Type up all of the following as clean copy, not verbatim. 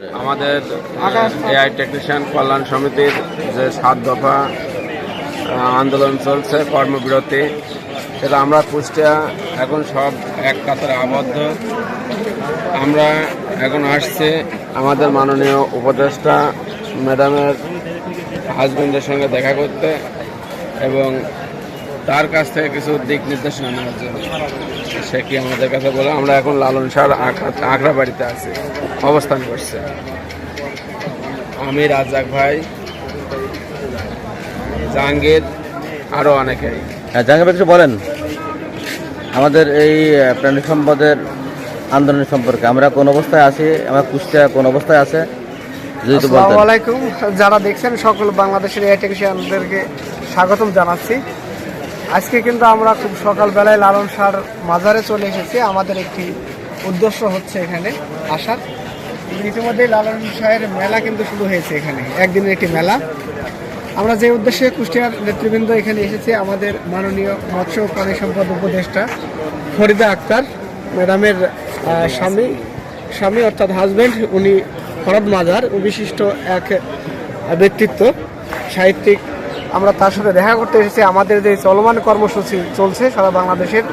আমাদের AI technician কল্যাণ সমিতির যে 7 দফা আন্দোলন চলছে, কর্মবিরতি, সেটা আমরা কুষ্টিয়া এখন সব এক কাতারে আবদ্ধ। আমরা এখন আসছি আমাদের মাননীয় উপদেষ্টা ম্যাডামের হাজবেন্ডের সঙ্গে দেখা করতে এবং তার কাছ থেকে কিছু দিক নির্দেশনা নেওয়ার জন্য। সে কি আমাদের কাছে বলে, আমরা এখন লালন শাহর আখড়া বাড়িতে আছি, অবস্থান করছে। আমি, রাজাক ভাই, জাহাঙ্গীর, আরও অনেকেই। জাহাঙ্গীর ভাই কিছু বলেন আমাদের এই প্রাণী সম্পদের আন্দোলন সম্পর্কে। আমরা কোন অবস্থায় আছি, আমরা কুষ্টিয়া কোন অবস্থায় আছে যদি একটু বলতেন। আসসালামু আলাইকুম। যারা দেখছেন সকল বাংলাদেশের এআই টেকনিশিয়ানদেরকে স্বাগতম জানাচ্ছি। আজকে কিন্তু আমরা খুব সকালবেলায় লালন শাহর মাজারে চলে এসেছি। আমাদের একটি উদ্দেশ্য হচ্ছে এখানে আসার। ইতিমধ্যেই লালন শাহের মেলা কিন্তু শুরু হয়েছে, এখানে একদিনের একটি মেলা। আমরা যে উদ্দেশ্যে কুষ্টিয়ার নেতৃবৃন্দ এখানে এসেছি, আমাদের মাননীয় মৎস্য ও প্রাণী সম্পদ উপদেষ্টা ফরিদা আক্তার ম্যাডামের স্বামী অর্থাৎ হাজব্যান্ড, উনি ফরদ মাজার, বিশিষ্ট এক ব্যক্তিত্ব, সাহিত্যিক। আমরা তার সাথে দেখা করতে এসেছি। আমাদের যে চলমান কর্মসূচি চলছে সারা বাংলাদেশের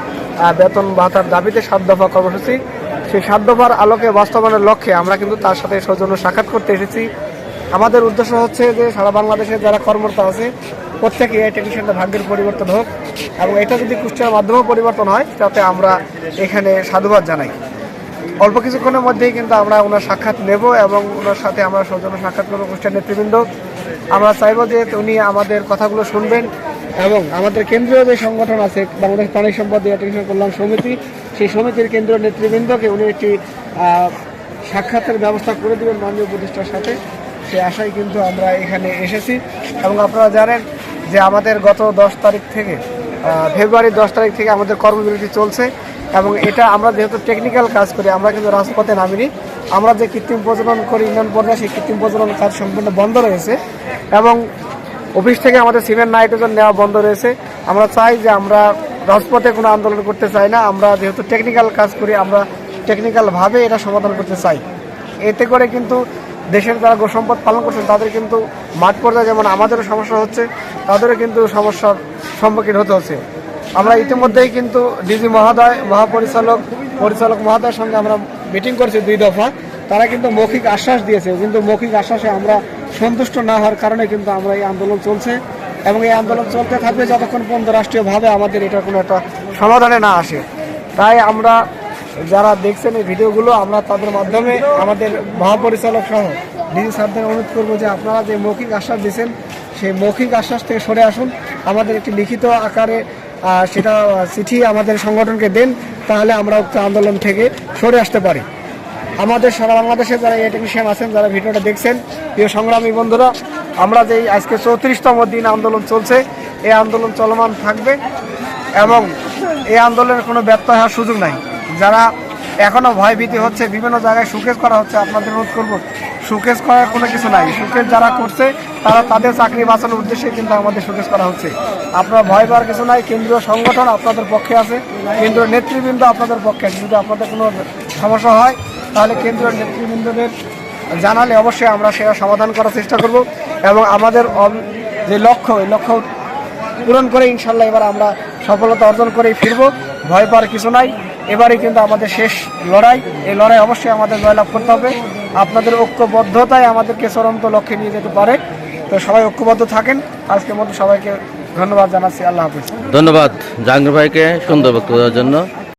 বেতন ভাতার দাবিতে 7 দফা কর্মসূচি, সেই 7 দফার আলোকে বাস্তবায়নের লক্ষ্যে আমরা কিন্তু তার সাথে সৌজন্য সাক্ষাৎ করতে এসেছি। আমাদের উদ্দেশ্য হচ্ছে যে সারা বাংলাদেশের যারা কর্মরত আছে প্রত্যেকে এই টেকনিশিয়ানদের ভাগ্যের পরিবর্তন হোক, এবং এটা যদি কুষ্টিয়ার মাধ্যমেও পরিবর্তন হয় তাতে আমরা এখানে সাধুবাদ জানাই। অল্প কিছুক্ষণের মধ্যেই কিন্তু আমরা ওনার সাক্ষাৎ নেব এবং ওনার সাথে আমরা সৌজন্য সাক্ষাৎ করবো কুষ্টিয়ার নেতৃবৃন্দ। আমরা চাইব যে উনি আমাদের কথাগুলো শুনবেন এবং আমাদের কেন্দ্রীয় যে সংগঠন আছে বাংলাদেশ প্রাণী সম্পদ টেকনিশিয়ান কল্যাণ সমিতি, সেই সমিতির কেন্দ্রীয় নেতৃবৃন্দকে উনি একটি সাক্ষাতের ব্যবস্থা করে দেবেন মাননীয় উপদেষ্টার সাথে। সে আশায় কিন্তু আমরা এখানে এসেছি। এবং আপনারা জানেন যে আমাদের গত 10 তারিখ থেকে ফেব্রুয়ারির 10 তারিখ থেকে আমাদের কর্মবিরতি চলছে, এবং এটা আমরা যেহেতু টেকনিক্যাল কাজ করি, আমরা কিন্তু রাজপথে নামিনি। আমরা যে কৃত্রিম প্রজনন করি ইন্ধন পর্যায়ে, সেই কৃত্রিম প্রজনন কাজ সম্পূর্ণ বন্ধ রয়েছে এবং অফিস থেকে আমাদের সিমেন্ট নাইট্রোজেন নেওয়া বন্ধ রয়েছে। আমরা চাই যে আমরা রাজপথে কোনো আন্দোলন করতে চাই না। আমরা যেহেতু টেকনিক্যাল কাজ করি, আমরা টেকনিক্যালভাবে এটা সমাধান করতে চাই। এতে করে কিন্তু দেশের যারা গোসম্পদ পালন করছেন তাদের কিন্তু মাঠ পর্যায়ে যেমন আমাদেরও সমস্যা হচ্ছে, তাদেরও কিন্তু সমস্যার সম্মুখীন হতে হচ্ছে। আমরা ইতিমধ্যেই কিন্তু ডিজি মহোদয়, পরিচালক মহোদয়ের সঙ্গে আমরা মিটিং করছি 2 দফা। তারা কিন্তু মৌখিক আশ্বাস দিয়েছে, কিন্তু মৌখিক আশ্বাসে আমরা সন্তুষ্ট না হওয়ার কারণে কিন্তু আমরা এই আন্দোলন চলছে, এবং এই আন্দোলন চলতে থাকবে যতক্ষণ পর্যন্ত রাষ্ট্রীয়ভাবে আমাদের এটা কোনো একটা সমাধানে না আসে। তাই আমরা যারা দেখছেন এই ভিডিওগুলো, আমরা তাদের মাধ্যমে আমাদের মহাপরিচালক সহ ডিজি স্যারদের অনুরোধ করবো যে আপনারা যে মৌখিক আশ্বাস দিয়েছেন সেই মৌখিক আশ্বাস থেকে সরে আসুন, আমাদের একটি লিখিত আকারে সেটা চিঠি আমাদের সংগঠনকে দেন, তাহলে আমরা উক্ত আন্দোলন থেকে সরে আসতে পারি। আমাদের সারা বাংলাদেশে যারা এই টেকনিশিয়ান আছেন, যারা ভিডিওটা দেখছেন, প্রিয় সংগ্রামী বন্ধুরা, আমরা যে আজকে 34তম দিন আন্দোলন চলছে, এই আন্দোলন চলমান থাকবে এবং এই আন্দোলনের কোনো ব্যত্যয় হওয়ার সুযোগ নাই। যারা এখনও ভয়ভীতি হচ্ছে, বিভিন্ন জায়গায় শোকেজ করা হচ্ছে, আপনাদের অনুরোধ করবো শোকেজ করার কোনো কিছু নাই। শোকেজ যারা করছে তারা তাদের চাকরি বাঁচানোর উদ্দেশ্যে কিন্তু আমাদের শোকেজ করা হচ্ছে। আপনারা ভয় পাওয়ার কিছু নাই। কেন্দ্রীয় সংগঠন আপনাদের পক্ষে আছে, কেন্দ্রীয় নেতৃবৃন্দ আপনাদের পক্ষে আছে। যদি আপনাদের কোনো সমস্যা হয় তাহলে কেন্দ্রীয় নেতৃবৃন্দদের জানালে অবশ্যই আমরা সেটা সমাধান করার চেষ্টা করব, এবং আমাদের যে লক্ষ্য, এই লক্ষ্য পূরণ করে ইনশাল্লাহ এবার আমরা সফলতা অর্জন করেই ফিরব। ভয় পাওয়ার কিছু নাই। এবারই কিন্তু আমাদের শেষ লড়াই। এই লড়াই অবশ্যই আমাদের জয়লাভ করতে হবে। আপনাদের ঐক্যবদ্ধতাই আমাদেরকে চূড়ান্ত লক্ষ্যে নিয়ে যেতে পারে। তো সবাই ঐক্যবদ্ধ থাকেন। আজকের মতো সবাইকে ধন্যবাদ জানাচ্ছি। আল্লাহ হাফিজ। ধন্যবাদ জাহাঙ্গীর ভাইকে সুন্দর বক্তব্য দেওয়ার জন্য।